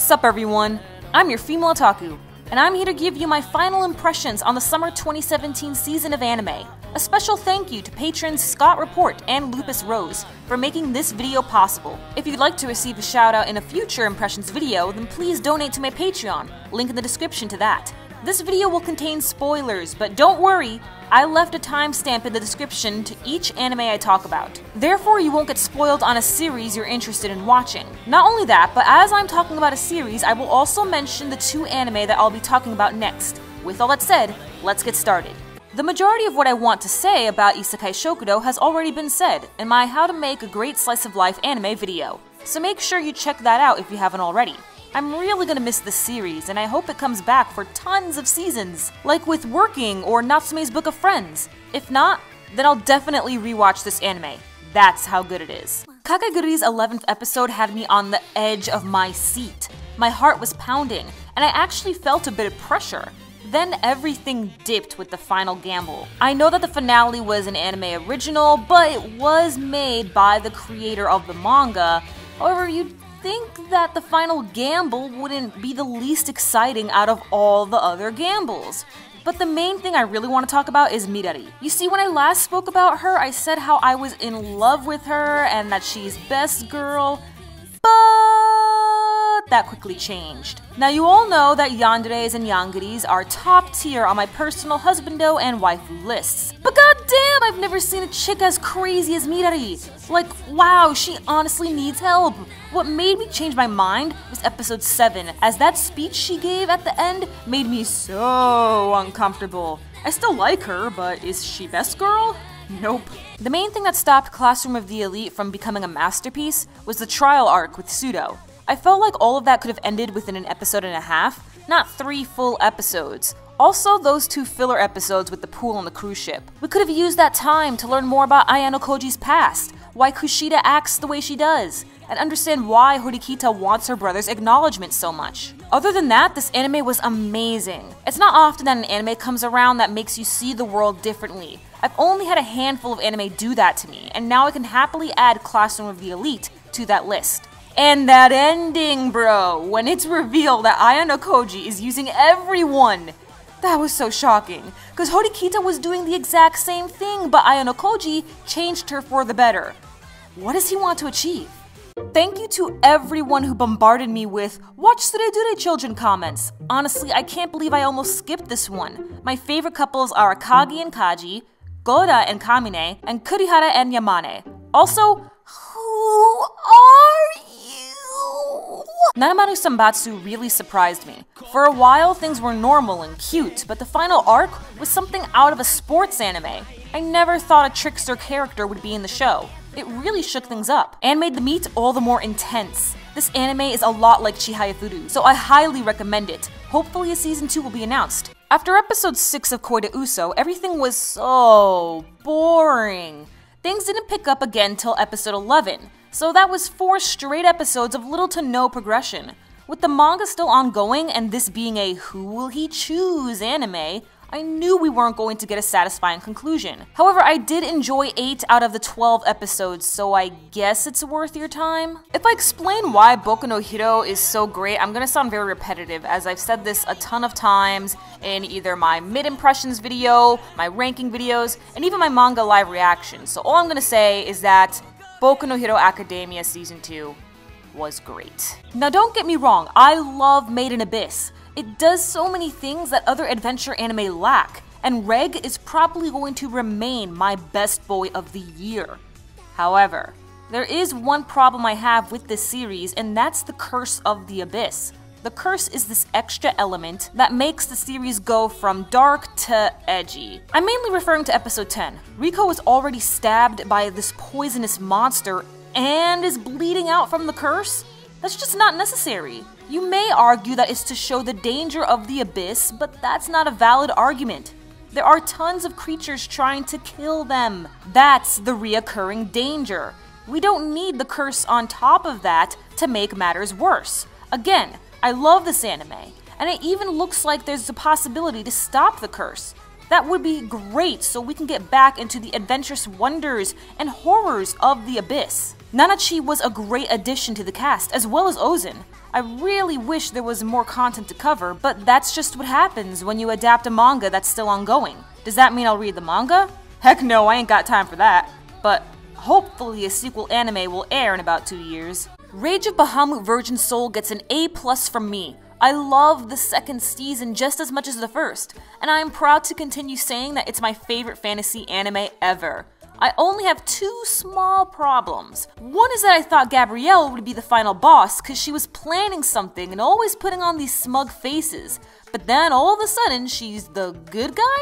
Sup everyone, I'm your female otaku, and I'm here to give you my final impressions on the summer 2017 season of anime. A special thank you to patrons Scott Report and Lupus Rose for making this video possible. If you'd like to receive a shout out in a future impressions video, then please donate to my Patreon, link in the description to that. This video will contain spoilers, but don't worry, I left a timestamp in the description to each anime I talk about. Therefore, you won't get spoiled on a series you're interested in watching. Not only that, but as I'm talking about a series, I will also mention the two anime that I'll be talking about next. With all that said, let's get started. The majority of what I want to say about Isekai Shokudou has already been said in my How to Make a Great Slice of Life anime video, so make sure you check that out if you haven't already. I'm really gonna miss this series, and I hope it comes back for tons of seasons, like with Working or Natsume's Book of Friends. If not, then I'll definitely rewatch this anime. That's how good it is. Kakegurui's 11th episode had me on the edge of my seat. My heart was pounding, and I actually felt a bit of pressure. Then everything dipped with the final gamble. I know that the finale was an anime original, but it was made by the creator of the manga. However, you'd think that the final gamble wouldn't be the least exciting out of all the other gambles. But the main thing I really want to talk about is Midari. You see, when I last spoke about her, I said how I was in love with her and that she's best girl, but that quickly changed. Now you all know that yanderes and yangeris are top tier on my personal husbando and waifu lists. But goddamn, I've never seen a chick as crazy as Midari. Like, wow, she honestly needs help. What made me change my mind was episode 7, as that speech she gave at the end made me so uncomfortable. I still like her, but is she best girl? Nope. The main thing that stopped Classroom of the Elite from becoming a masterpiece was the trial arc with Pseudo. I felt like all of that could have ended within an episode and a half, not 3 full episodes. Also, those 2 filler episodes with the pool on the cruise ship. We could have used that time to learn more about Ayano Koji's past, why Kushida acts the way she does, and understand why Horikita wants her brother's acknowledgement so much. Other than that, this anime was amazing. It's not often that an anime comes around that makes you see the world differently. I've only had a handful of anime do that to me, and now I can happily add Classroom of the Elite to that list. And that ending, bro, when it's revealed that Ayano Koji is using everyone. That was so shocking, because Horikita was doing the exact same thing, but Ayano Koji changed her for the better. What does he want to achieve? Thank you to everyone who bombarded me with "Watch Tsuredure Children" comments. Honestly, I can't believe I almost skipped this one. My favorite couples are Akagi and Kaji, Goda and Kamine, and Kurihara and Yamane. Also, who are you? Nanamaru Sanbatsu really surprised me. For a while, things were normal and cute, but the final arc was something out of a sports anime. I never thought a trickster character would be in the show. It really shook things up, and made the meet all the more intense. This anime is a lot like Chihayafuru, so I highly recommend it. Hopefully a season 2 will be announced. After episode 6 of Koi de Uso, everything was so boring. Things didn't pick up again till episode 11, so that was 4 straight episodes of little to no progression. With the manga still ongoing and this being a who will he choose anime, I knew we weren't going to get a satisfying conclusion. However, I did enjoy 8 out of the 12 episodes, so I guess it's worth your time. If I explain why Boku no Hero is so great, I'm gonna sound very repetitive, as I've said this a ton of times in either my mid-impressions video, my ranking videos, and even my manga live reactions. So all I'm gonna say is that Boku no Hero Academia Season 2 was great. Now don't get me wrong, I love Made in Abyss. It does so many things that other adventure anime lack, and Reg is probably going to remain my best boy of the year. However, there is one problem I have with this series, and that's the Curse of the Abyss. The curse is this extra element that makes the series go from dark to edgy. I'm mainly referring to episode 10. Riko is already stabbed by this poisonous monster and is bleeding out from the curse? That's just not necessary. You may argue that it's to show the danger of the abyss, but that's not a valid argument. There are tons of creatures trying to kill them. That's the reoccurring danger. We don't need the curse on top of that to make matters worse. Again, I love this anime, and it even looks like there's a possibility to stop the curse. That would be great, so we can get back into the adventurous wonders and horrors of the abyss. Nanachi was a great addition to the cast, as well as Ozen. I really wish there was more content to cover, but that's just what happens when you adapt a manga that's still ongoing. Does that mean I'll read the manga? Heck no, I ain't got time for that. But hopefully a sequel anime will air in about 2 years. Rage of Bahamut Virgin Soul gets an A+ from me. I love the second season just as much as the first, and I am proud to continue saying that it's my favorite fantasy anime ever. I only have 2 small problems. One is that I thought Gabrielle would be the final boss because she was planning something and always putting on these smug faces, but then all of a sudden she's the good guy?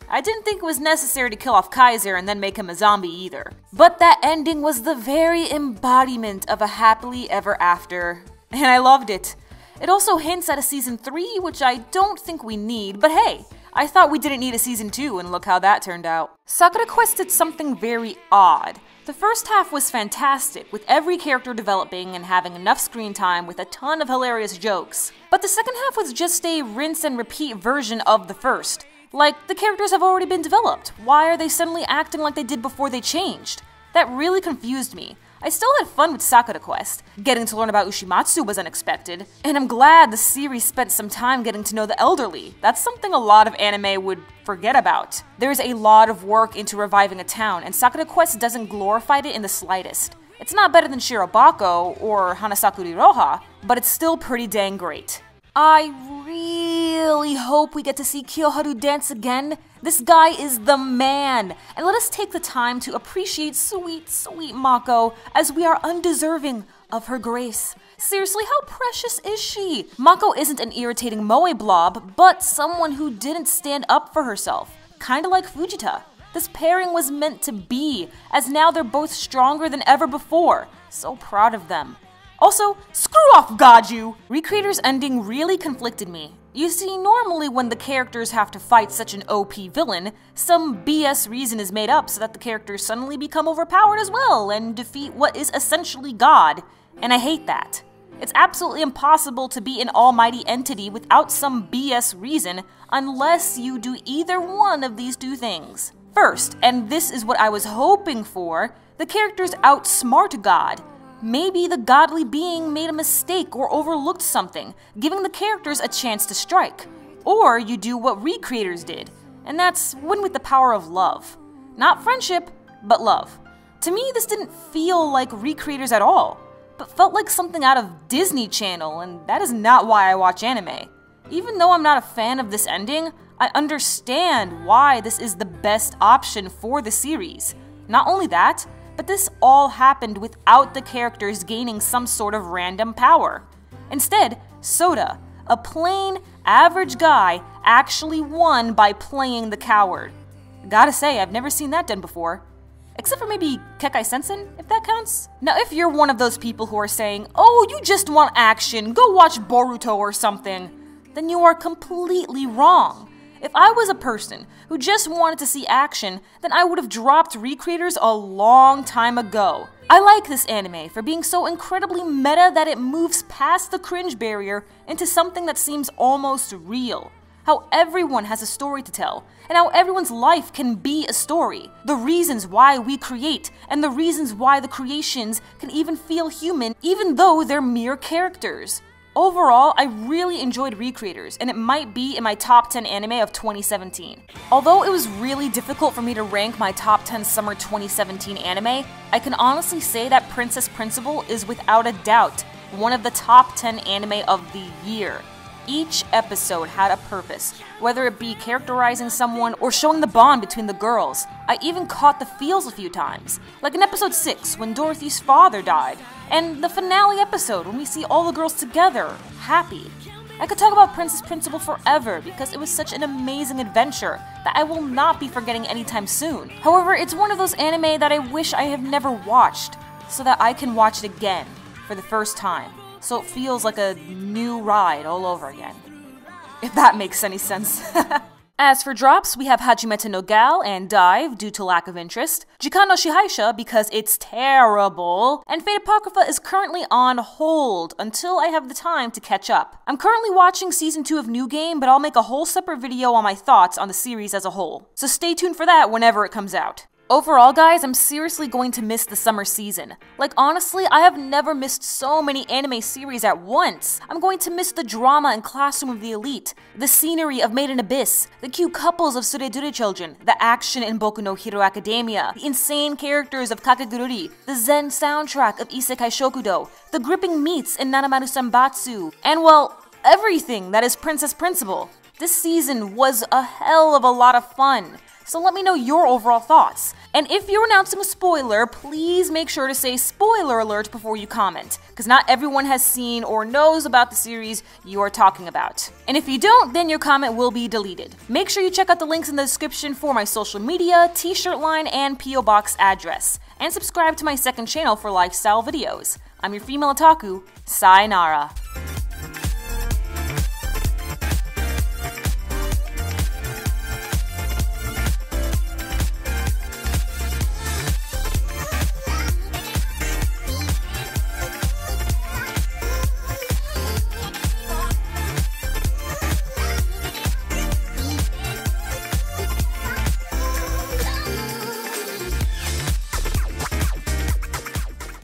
I didn't think it was necessary to kill off Kaiser and then make him a zombie either. But that ending was the very embodiment of a happily ever after, and I loved it. It also hints at a season 3, which I don't think we need, but hey, I thought we didn't need a season 2, and look how that turned out. Sakura Quest did something very odd. The first half was fantastic, with every character developing and having enough screen time with a ton of hilarious jokes. But the second half was just a rinse and repeat version of the first. Like, the characters have already been developed. Why are they suddenly acting like they did before they changed? That really confused me. I still had fun with Sakura Quest. Getting to learn about Ushimatsu was unexpected, and I'm glad the series spent some time getting to know the elderly. That's something a lot of anime would forget about. There's a lot of work into reviving a town, and Sakura Quest doesn't glorify it in the slightest. It's not better than Shirobako or Hanasaku Roha, but it's still pretty dang great. I really hope we get to see Kiyoharu dance again. This guy is the man, and let us take the time to appreciate sweet, sweet Mako, as we are undeserving of her grace. Seriously, how precious is she? Mako isn't an irritating moe blob, but someone who didn't stand up for herself, kinda like Fujita. This pairing was meant to be, as now they're both stronger than ever before. So proud of them. Also, screw off Gaju! Recreator's ending really conflicted me. You see, normally when the characters have to fight such an OP villain, some BS reason is made up so that the characters suddenly become overpowered as well and defeat what is essentially God, and I hate that. It's absolutely impossible to be an almighty entity without some BS reason unless you do either one of these 2 things. First, and this is what I was hoping for, the characters outsmart God. Maybe the godly being made a mistake or overlooked something, giving the characters a chance to strike. Or you do what Recreators did, and that's win with the power of love. Not friendship, but love. To me, this didn't feel like Recreators at all, but felt like something out of Disney Channel, and that is not why I watch anime. Even though I'm not a fan of this ending, I understand why this is the best option for the series. Not only that, but this all happened without the characters gaining some sort of random power. Instead, Soda, a plain, average guy, actually won by playing the coward. Gotta say, I've never seen that done before. Except for maybe Kekai Sensen, if that counts. Now, if you're one of those people who are saying, oh, you just want action, go watch Boruto or something, then you are completely wrong. If I was a person who just wanted to see action, then I would have dropped Recreators a long time ago. I like this anime for being so incredibly meta that it moves past the cringe barrier into something that seems almost real. How everyone has a story to tell, and how everyone's life can be a story. The reasons why we create, and the reasons why the creations can even feel human, even though they're mere characters. Overall, I really enjoyed Recreators, and it might be in my top 10 anime of 2017. Although it was really difficult for me to rank my top 10 summer 2017 anime, I can honestly say that Princess Principal is without a doubt one of the top 10 anime of the year. Each episode had a purpose, whether it be characterizing someone or showing the bond between the girls. I even caught the feels a few times, like in episode 6 when Dorothy's father died, and the finale episode when we see all the girls together, happy. I could talk about Princess Principal forever because it was such an amazing adventure that I will not be forgetting anytime soon. However, it's one of those anime that I wish I have never watched, so that I can watch it again for the first time. So it feels like a new ride all over again. If that makes any sense. As for drops, we have Hajimete no Gal and Dive due to lack of interest, Jikan no Shihaisha because it's terrible, and Fate Apocrypha is currently on hold until I have the time to catch up. I'm currently watching season 2 of New Game, but I'll make a whole separate video on my thoughts on the series as a whole, so stay tuned for that whenever it comes out. Overall, guys, I'm seriously going to miss the summer season. Like, honestly, I have never missed so many anime series at once. I'm going to miss the drama in Classroom of the Elite, the scenery of Made in Abyss, the cute couples of Tsuredure Children, the action in Boku no Hero Academia, the insane characters of Kakegurui, the zen soundtrack of Isekai Shokudou, the gripping meets in Nanamaru Sanbatsu, and, well, everything that is Princess Principal. This season was a hell of a lot of fun. So let me know your overall thoughts. And if you're announcing a spoiler, please make sure to say spoiler alert before you comment, because not everyone has seen or knows about the series you are talking about. And if you don't, then your comment will be deleted. Make sure you check out the links in the description for my social media, t-shirt line, and P.O Box address. And subscribe to my second channel for lifestyle videos. I'm your female otaku, sayonara.